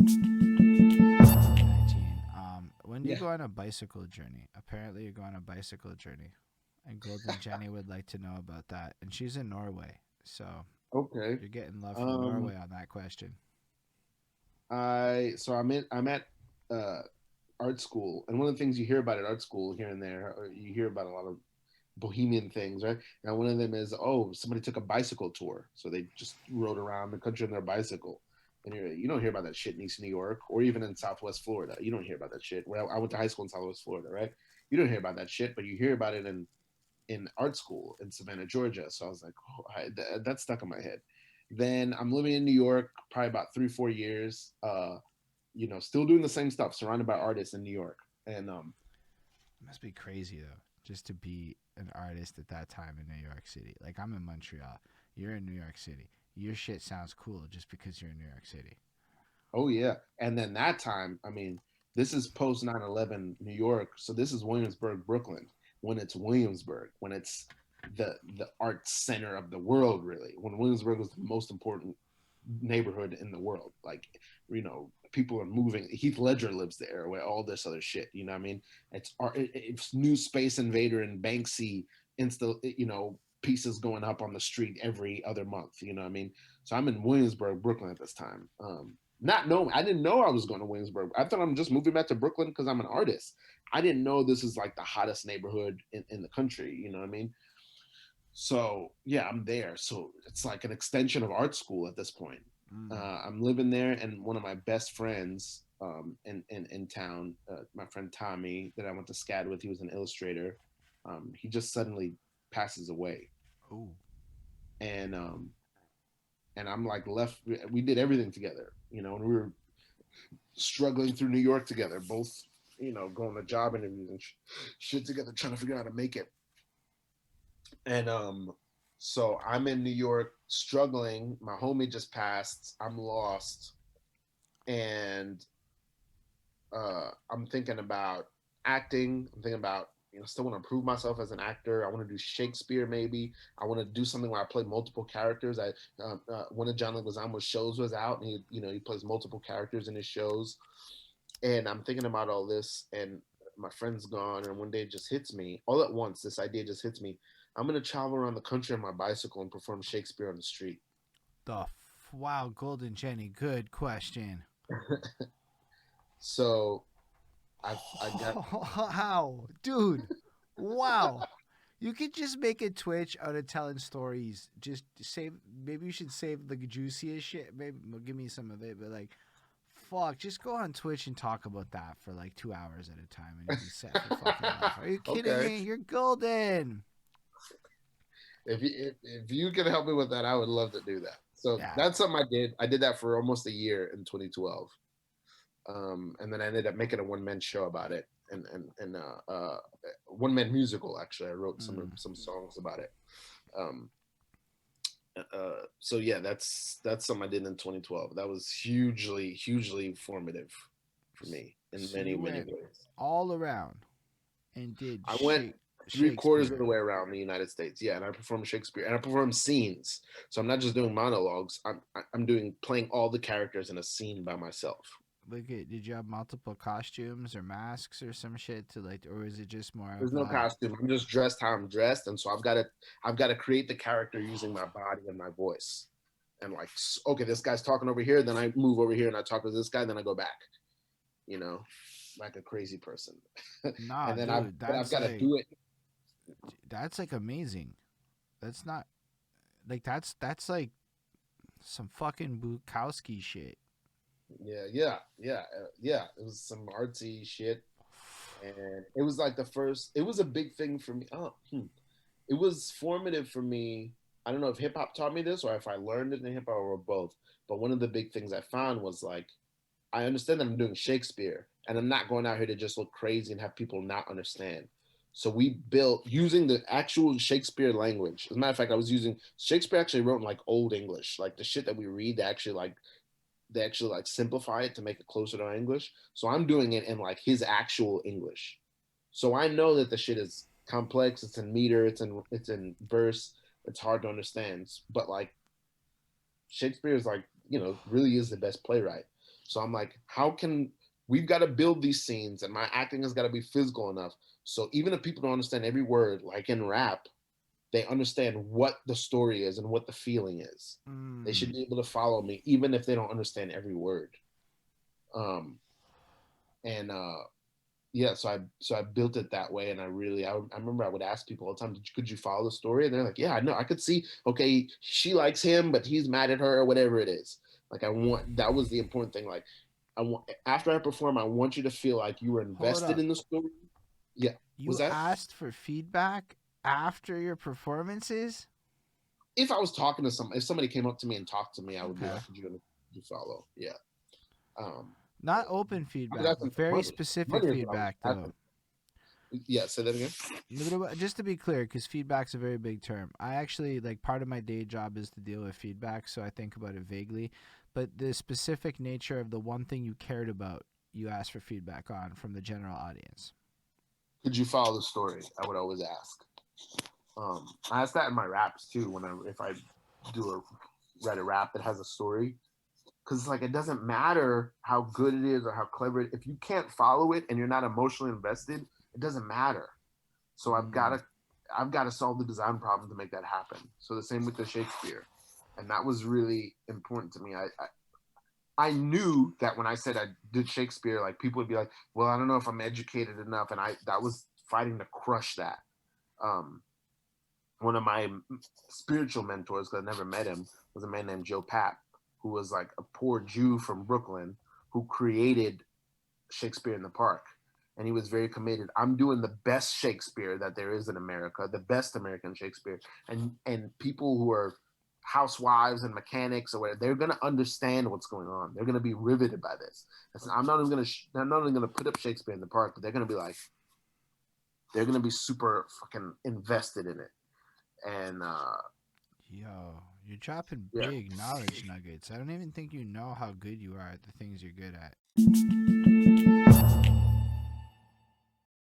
COVID-19. When do you Yeah. go on a bicycle journey? Apparently, you go on a bicycle journey, and Golden Jenny would like to know about that. And she's in Norway, so Okay. you're getting love from Um, Norway on that question. I'm at uh art school, and one of the things you hear about at art school here and there, or you hear about a lot of bohemian things, right? Now, one of them is, oh, somebody took a bicycle tour, so they just rode around the country on their bicycle. And you don't hear about that shit in East New York or even in Southwest Florida. You don't hear about that shit. Well, I went to high school in Southwest Florida, right? You don't hear about that shit, but you hear about it in art school in Savannah, Georgia. So I was like, oh, that stuck in my head. Then I'm living in New York, probably about 3 4 years. Still doing the same stuff, surrounded by artists in New York. And It must be crazy though, just to be an artist at that time in New York City. Like I'm in Montreal, you're in New York City. Your shit sounds cool just because you're in New York City. Oh yeah, and then that time, I mean, this is post 9/11 New York, so this is Williamsburg, Brooklyn. When it's Williamsburg, when it's the art center of the world, really. When Williamsburg was the most important neighborhood in the world, like people are moving. Heath Ledger lives there, where all this other shit. You know what I mean? It's art. It's new Space Invader and Banksy insta. Pieces going up on the street every other month. You know what I mean? So I'm in Williamsburg, Brooklyn at this time. Not knowing, I didn't know I was going to Williamsburg. I thought I'm just moving back to Brooklyn because I'm an artist. I didn't know this is like the hottest neighborhood in the country. You know what I mean? So yeah, I'm there. So it's like an extension of art school at this point. Mm. I'm living there, and one of my best friends in town, my friend Tommy, that I went to SCAD with, he was an illustrator. He just suddenly passes away, Oh, and I'm like left. We did everything together, and we were struggling through New York together, both going to job interviews and shit together, trying to figure out how to make it. And so I'm in New York struggling. My homie just passed. I'm lost, and I'm thinking about acting. I'm thinking about still want to prove myself as an actor. I want to do Shakespeare maybe. I want to do something where I play multiple characters. One of John Leguizamo's shows was out, and he plays multiple characters in his shows. And I'm thinking about all this, and my friend's gone, and one day it just hits me all at once. This idea just hits me. I'm gonna travel around the country on my bicycle and perform Shakespeare on the street. wow, Golden Jenny, good question. So I got How, dude? Wow. You could just make a Twitch out of telling stories. Just save. Maybe you should save the juiciest shit. Maybe give me some of it. But like, fuck, just go on Twitch and talk about that for like 2 hours at a time, and you'll be set for fucking life. Are you kidding okay. me? You're golden. If you can help me with that, I would love to do that. So Yeah. that's something I did. I did that for almost a year in 2012, and then I ended up making a one man show about it, and one man musical. Actually, I wrote Mm. some songs about it. Um, so yeah, that's something I did in 2012. That was hugely formative for me in So many you many went ways. all around and did I went three-quarters of Shakespeare. the way around the United States. Yeah, and I perform Shakespeare, and I perform scenes. So I'm not just doing monologues. I'm doing playing all the characters in a scene by myself. Like, did you have multiple costumes or masks or some shit to like, or is it just more There's of no costume. I'm just dressed how I'm dressed, and so I've got to create the character using my body and my voice. And like, okay, this guy's talking over here, then I move over here and I talk to this guy, then I go back. You know, like a crazy person. nah, And then I've dude, but I've got to do it. that's like amazing. That's not like that's like some fucking Bukowski shit. Yeah. It was some artsy shit, and it was like the first. It was a big thing for me. It was formative for me. I don't know if hip hop taught me this or if I learned it in hip hop or both. But one of the big things I found was like I understand that I'm doing Shakespeare, and I'm not going out here to just look crazy and have people not understand. So we built using the actual Shakespeare language. As a matter of fact, I was using Shakespeare actually wrote in like old English, like the shit that we read. They actually like simplify it to make it closer to our English. So I'm doing it in like his actual English. So I know that the shit is complex. It's in meter. It's in verse. It's hard to understand. But like Shakespeare is like really is the best playwright. So I'm like, how can we've got to build these scenes, and my acting has got to be physical enough. So even if people don't understand every word, like in rap, they understand what the story is and what the feeling is. They should Mm. be able to follow me, even if they don't understand every word. Um, and Yeah, so I built it that way, and I remember I would ask people all the time, could you follow the story? And they're like, yeah, I know, I could see. Okay, she likes him, but he's mad at her, or whatever it is. Like, I want that was the important thing. Like, I want after I perform, I want you to feel like you were Hold invested up. in the story. Yeah, was You that asked for feedback after your performances? if I was talking to if somebody came up to me and talked to me, I would be Okay. like, could you follow? Yeah. Um, Not open I was feedback, asking for very money. specific Money is what I was feedback, though. asking. Yeah, say that again. Just to be clear, because feedback's a very big term. I actually, like, part of my day job is to deal with feedback, so I think about it vaguely. But the specific nature of the one thing you cared about, you asked for feedback on from the general audience. Could you follow the story? I would always ask. I ask that in my raps too. If I do write a rap that has a story, because it's like it doesn't matter how good it is or how clever if you can't follow it and you're not emotionally invested, it doesn't matter. So Mm. I've got to solve the design problem to make that happen. So the same with the Shakespeare, and that was really important to me. I knew that when I said I did Shakespeare, like people would be like, "Well, I don't know if I'm educated enough," and I that was fighting to crush that. Um, One of my spiritual mentors, because I never met him, was a man named Joe Papp, who was like a poor Jew from Brooklyn who created Shakespeare in the Park. And he was very committed. I'm doing the best Shakespeare that there is in America, the best American Shakespeare. And people who are housewives and mechanics or whatever, they're gonna understand what's going on. They're gonna be riveted by this. I'm not even gonna put up Shakespeare in the Park, but they're gonna be super fucking invested in it. And Yo, you're dropping yeah, big knowledge nuggets. I don't even think you know how good you are at the things you're good at.